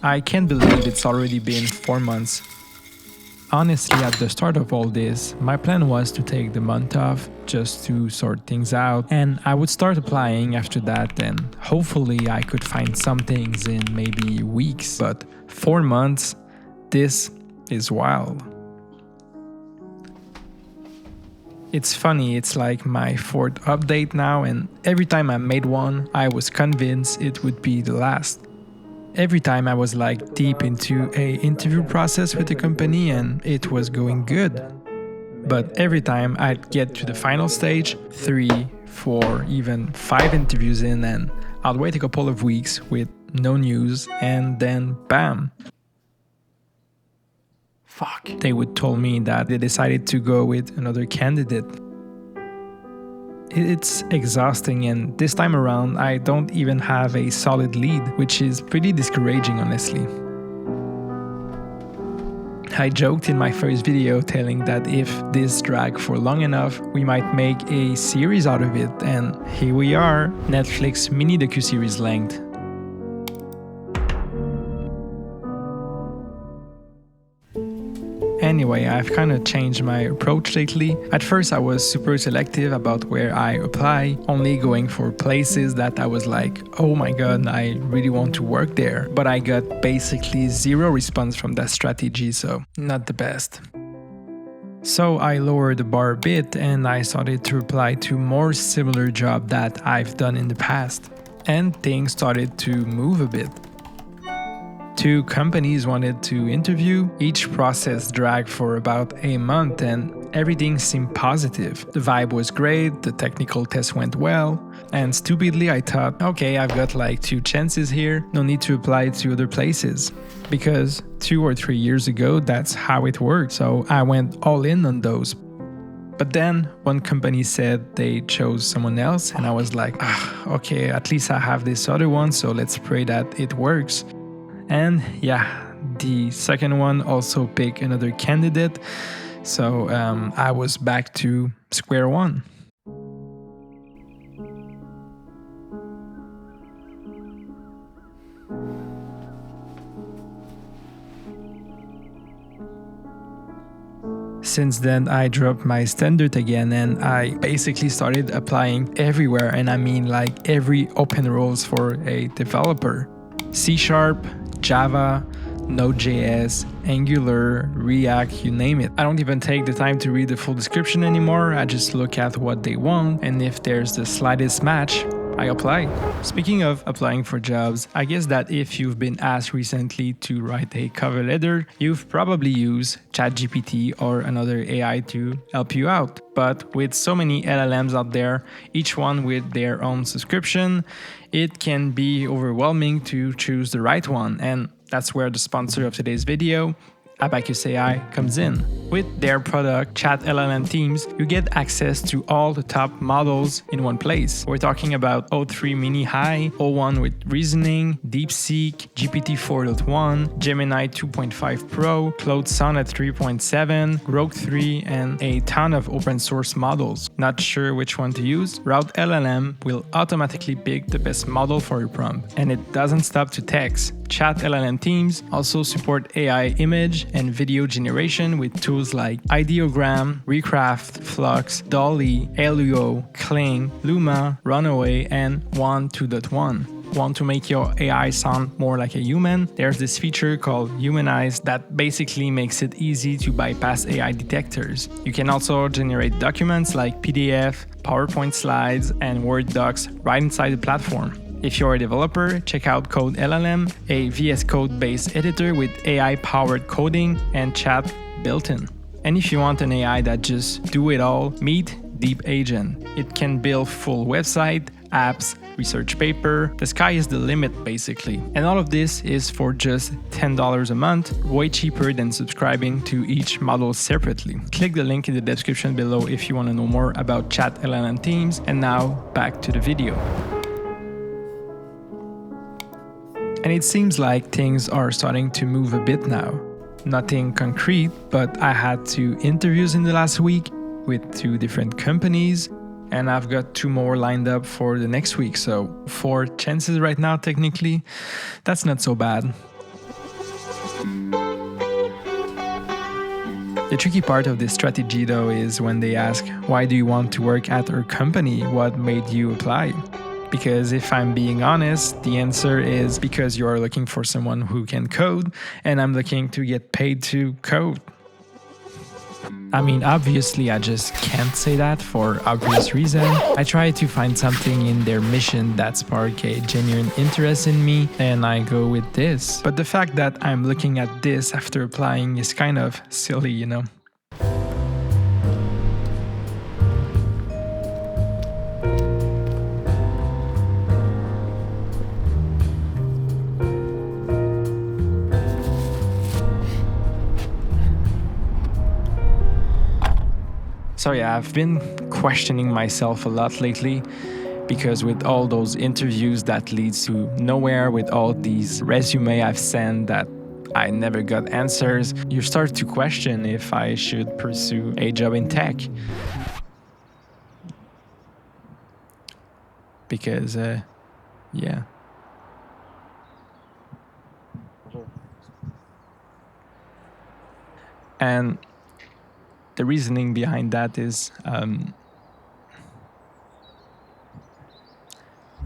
I can't believe it's already been 4 months. Honestly, at the start of all this, my plan was to take the month off just to sort things out, and I would start applying after that, and hopefully I could find some things in maybe weeks. But 4 months, this is wild. It's funny, it's like my fourth update now, and every time I made one, I was convinced it would be the last. Every time I was like deep into a interview process with the company and it was going good. But every time I'd get to the final stage, 3, 4, even 5 interviews in, and I'd wait a couple of weeks with no news, and then bam. Fuck. They would tell me that they decided to go with another candidate. It's exhausting, and this time around I don't even have a solid lead, which is pretty discouraging, honestly. I joked in my first video telling that if this dragged for long enough, we might make a series out of it, and here we are, Netflix mini docuseries length. Anyway, I've kind of changed my approach lately. At first, I was super selective about where I apply, only going for places that I was like, oh my god, I really want to work there. But I got basically zero response from that strategy, so not the best. So I lowered the bar a bit and I started to apply to more similar jobs that I've done in the past. And things started to move a bit. 2 companies wanted to interview. Each process dragged for about a month and everything seemed positive. The vibe was great, the technical test went well, and stupidly I thought, okay, I've got like 2 chances here, no need to apply to other places. Because 2 or 3 years ago, that's how it worked, so I went all in on those. But then one company said they chose someone else, and I was like, okay, at least I have this other one, so let's pray that it works. And yeah, the second one also picked another candidate, so I was back to square one. Since then, I dropped my standard again and I basically started applying everywhere, and I mean like every open roles for a developer. C#, Java, Node.js, Angular, React, you name it. I don't even take the time to read the full description anymore. I just look at what they want, and if there's the slightest match, I apply. Speaking of applying for jobs, I guess that if you've been asked recently to write a cover letter, you've probably used ChatGPT or another AI to help you out. But with so many LLMs out there, each one with their own subscription, it can be overwhelming to choose the right one. And that's where the sponsor of today's video, Abacus AI, comes in. With their product, Chat LLM Teams, you get access to all the top models in one place. We're talking about O3 Mini High, O1 with Reasoning, DeepSeek, GPT-4.1, Gemini 2.5 Pro, Claude Sonnet 3.7, Grok 3, and a ton of open source models. Not sure which one to use? Route LLM will automatically pick the best model for your prompt. And it doesn't stop to text. Chat LLM Teams also support AI image and video generation with tools like Ideogram, Recraft, Flux, Dolly, Helio, Kling, Luma, Runaway, and 1.2.1. Want to make your AI sound more like a human? There's this feature called Humanize that basically makes it easy to bypass AI detectors. You can also generate documents like PDF, PowerPoint slides, and Word docs right inside the platform. If you're a developer, check out Code LLM, a VS Code-based editor with AI-powered coding and chat built in. And if you want an AI that just do it all, meet Deep Agent. It can build full website, apps, research paper. The sky is the limit, basically. And all of this is for just $10 a month, way cheaper than subscribing to each model separately. Click the link in the description below if you want to know more about Chat LLM Teams. And now, back to the video. And it seems like things are starting to move a bit now. Nothing concrete, but I had 2 interviews in the last week with 2 different companies, and I've got 2 more lined up for the next week, so 4 chances right now technically. That's not so bad. The tricky part of this strategy, though, is when they ask, why do you want to work at our company? What made you apply? Because if I'm being honest, the answer is because you are looking for someone who can code, and I'm looking to get paid to code. I mean, obviously, I just can't say that for obvious reason. I try to find something in their mission that spark a genuine interest in me, and I go with this. But the fact that I'm looking at this after applying is kind of silly, you know? So yeah, I've been questioning myself a lot lately because with all those interviews that leads to nowhere, with all these resume I've sent that I never got answers, you start to question if I should pursue a job in tech. Because, yeah. And the reasoning behind that is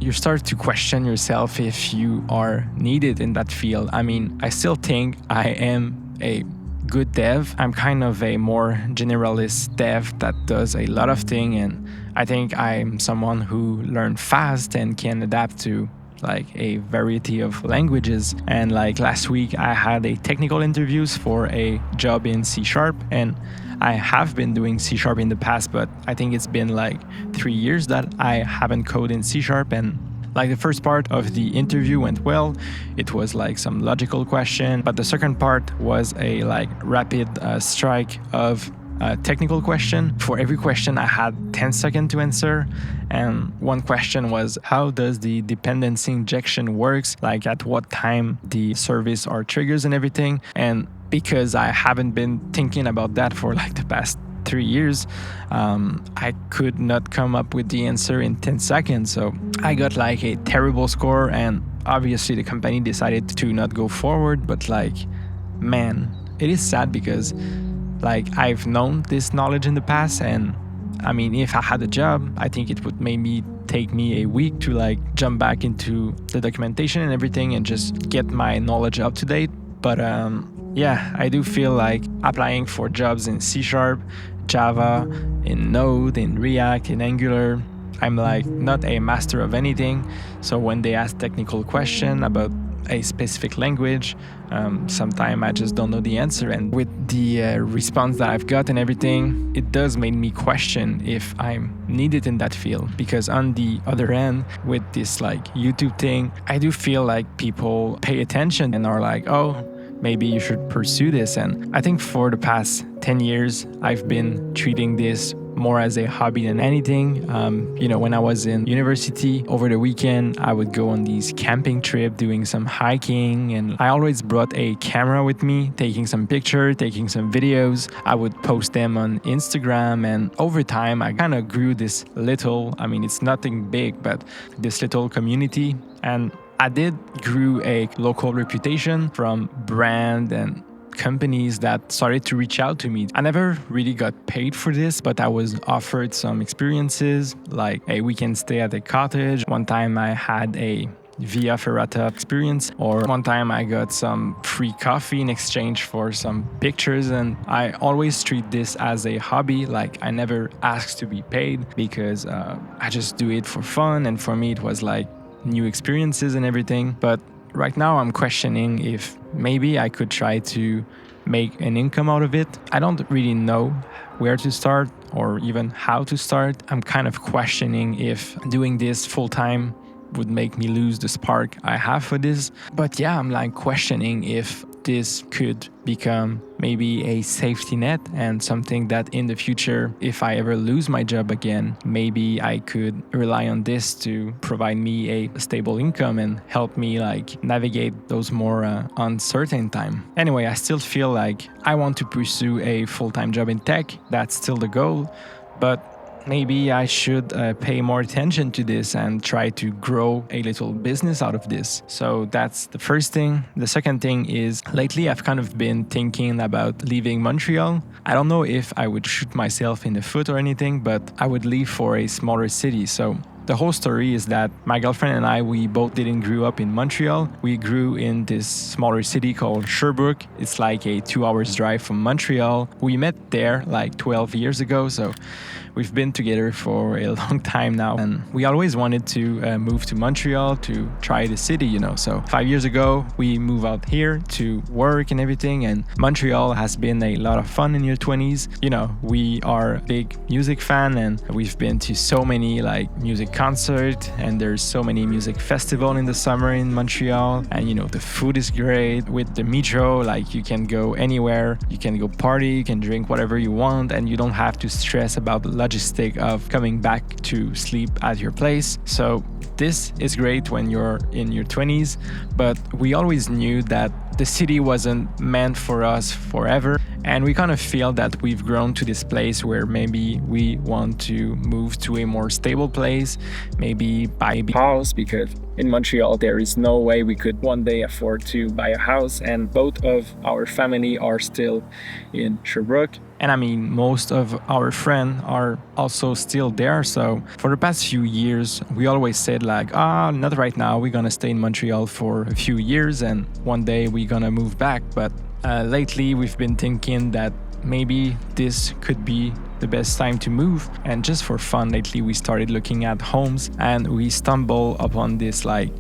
you start to question yourself if you are needed in that field. I mean, I still think I am a good dev. I'm kind of a more generalist dev that does a lot of things, and I think I'm someone who learns fast and can adapt to like a variety of languages. And like last week I had a technical interviews for a job in C#, and I have been doing C# in the past, but I think it's been like 3 years that I haven't coded in C#. And like the first part of the interview went well. It was like some logical question, but the second part was a like rapid strike of technical question. For every question I had 10 seconds to answer, and one question was, how does the dependency injection works, like at what time the service or triggers and everything. And because I haven't been thinking about that for like the past 3 years, I could not come up with the answer in 10 seconds. So I got like a terrible score, and obviously the company decided to not go forward. But like, man, it is sad because like I've known this knowledge in the past, and I mean, if I had a job, I think it would maybe take me a week to like jump back into the documentation and everything and just get my knowledge up to date. But yeah, I do feel like applying for jobs in C#, Java, in Node, in React, in Angular, I'm like not a master of anything. So when they ask technical question about a specific language, sometimes I just don't know the answer. And with the response that I've got and everything, it does make me question if I'm needed in that field. Because on the other end, with this like YouTube thing, I do feel like people pay attention and are like, oh, maybe you should pursue this. And I think for the past 10 years, I've been treating this more as a hobby than anything. When I was in university, over the weekend, I would go on these camping trips, doing some hiking, and I always brought a camera with me, taking some pictures, taking some videos. I would post them on Instagram, and over time, I kind of grew this little, I mean, it's nothing big, but this little community. And I did grew a local reputation from brand and companies that started to reach out to me. I never really got paid for this, but I was offered some experiences like a weekend stay at a cottage. One time I had a Via Ferrata experience, or one time I got some free coffee in exchange for some pictures. And I always treat this as a hobby. Like I never asked to be paid because I just do it for fun. And for me, it was like new experiences and everything. But right now I'm questioning if maybe I could try to make an income out of it. I don't really know where to start or even how to start. I'm kind of questioning if doing this full time would make me lose the spark I have for this. But yeah, I'm like questioning if this could become maybe a safety net and something that in the future, if I ever lose my job again, maybe I could rely on this to provide me a stable income and help me like navigate those more uncertain time. Anyway, I still feel like I want to pursue a full-time job in tech. That's still the goal. But maybe I should pay more attention to this and try to grow a little business out of this. So that's the first thing. The second thing is lately I've kind of been thinking about leaving Montreal. I don't know if I would shoot myself in the foot or anything, but I would leave for a smaller city. So the whole story is that my girlfriend and I, we both didn't grow up in Montreal. We grew in this smaller city called Sherbrooke. It's like a 2 hours drive from Montreal. We met there like 12 years ago. So we've been together for a long time now. And we always wanted to move to Montreal to try the city, you know. So 5 years ago, we moved out here to work and everything. And Montreal has been a lot of fun in your 20s. You know, we are a big music fan and we've been to so many like music concert, and there's so many music festival in the summer in Montreal, and you know the food is great. With the metro, like you can go anywhere, you can go party, you can drink whatever you want, and you don't have to stress about the logistic of coming back to sleep at your place. So this is great when you're in your 20s, but we always knew that the city wasn't meant for us forever. And we kind of feel that we've grown to this place where maybe we want to move to a more stable place, maybe buy a house, because in Montreal there is no way we could one day afford to buy a house, and both of our family are still in Sherbrooke. And I mean, most of our friends are also still there. So for the past few years, we always said like, not right now. We're going to stay in Montreal for a few years and one day we're going to move back. But lately we've been thinking that maybe this could be the best time to move. And just for fun, lately we started looking at homes and we stumbled upon this like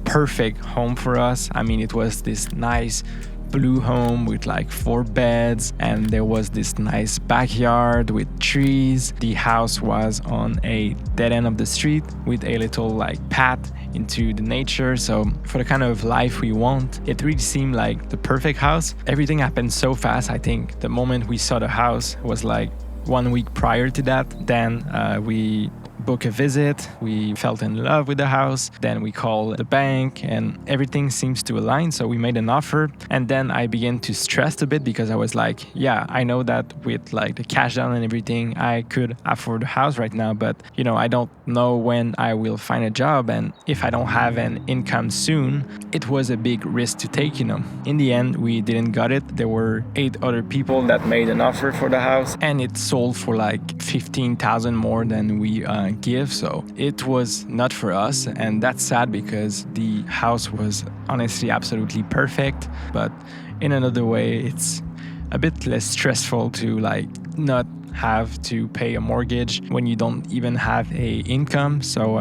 perfect home for us. I mean, it was this nice blue home with like 4 beds, and there was this nice backyard with trees. The house was on a dead end of the street with a little like path into the nature. So for the kind of life we want, it really seemed like the perfect house. Everything happened so fast. I think the moment we saw the house was like 1 week prior to that. Then we book a visit, we fell in love with the house, then we called the bank and everything seems to align, so we made an offer. And then I began to stress a bit because I was like, yeah, I know that with like the cash down and everything I could afford a house right now, but you know, I don't know when I will find a job, and if I don't have an income soon, it was a big risk to take, you know. In the end, we didn't got it. There were 8 other people that made an offer for the house, and it sold for like 15,000 more than we give. So it was not for us, and that's sad because the house was honestly absolutely perfect. But in another way, it's a bit less stressful to like not have to pay a mortgage when you don't even have a income. So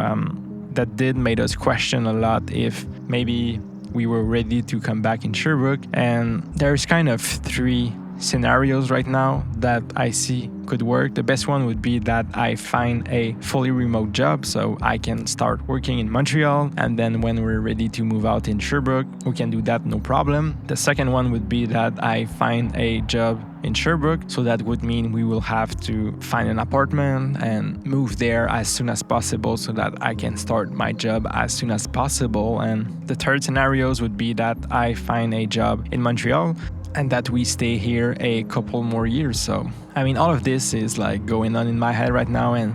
that did made us question a lot if maybe we were ready to come back in Sherbrooke. And there's kind of 3 scenarios right now that I see could work. The best one would be that I find a fully remote job so I can start working in Montreal, and then when we're ready to move out in Sherbrooke, we can do that no problem. The second one would be that I find a job in Sherbrooke, so that would mean we will have to find an apartment and move there as soon as possible so that I can start my job as soon as possible. And the third scenarios would be that I find a job in Montreal and that we stay here a couple more years. So, I mean, all of this is like going on in my head right now, and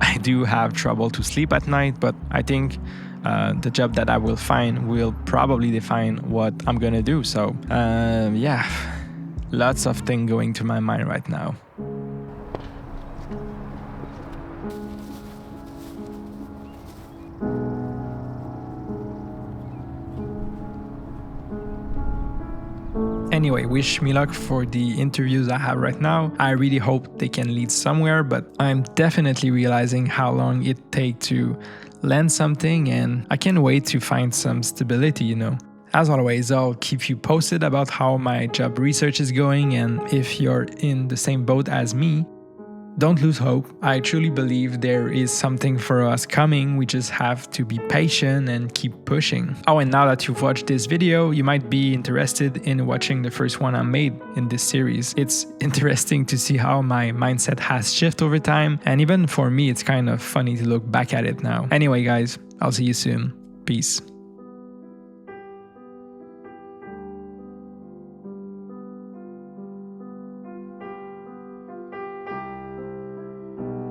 I do have trouble to sleep at night, but I think the job that I will find will probably define what I'm gonna do. So, yeah, lots of things going to my mind right now. Anyway, wish me luck for the interviews I have right now. I really hope they can lead somewhere, but I'm definitely realizing how long it takes to land something, and I can't wait to find some stability, you know. As always, I'll keep you posted about how my job research is going, and if you're in the same boat as me, don't lose hope. I truly believe there is something for us coming. We just have to be patient and keep pushing. Oh, and now that you've watched this video, you might be interested in watching the first one I made in this series. It's interesting to see how my mindset has shifted over time, and even for me, it's kind of funny to look back at it now. Anyway, guys, I'll see you soon. Peace.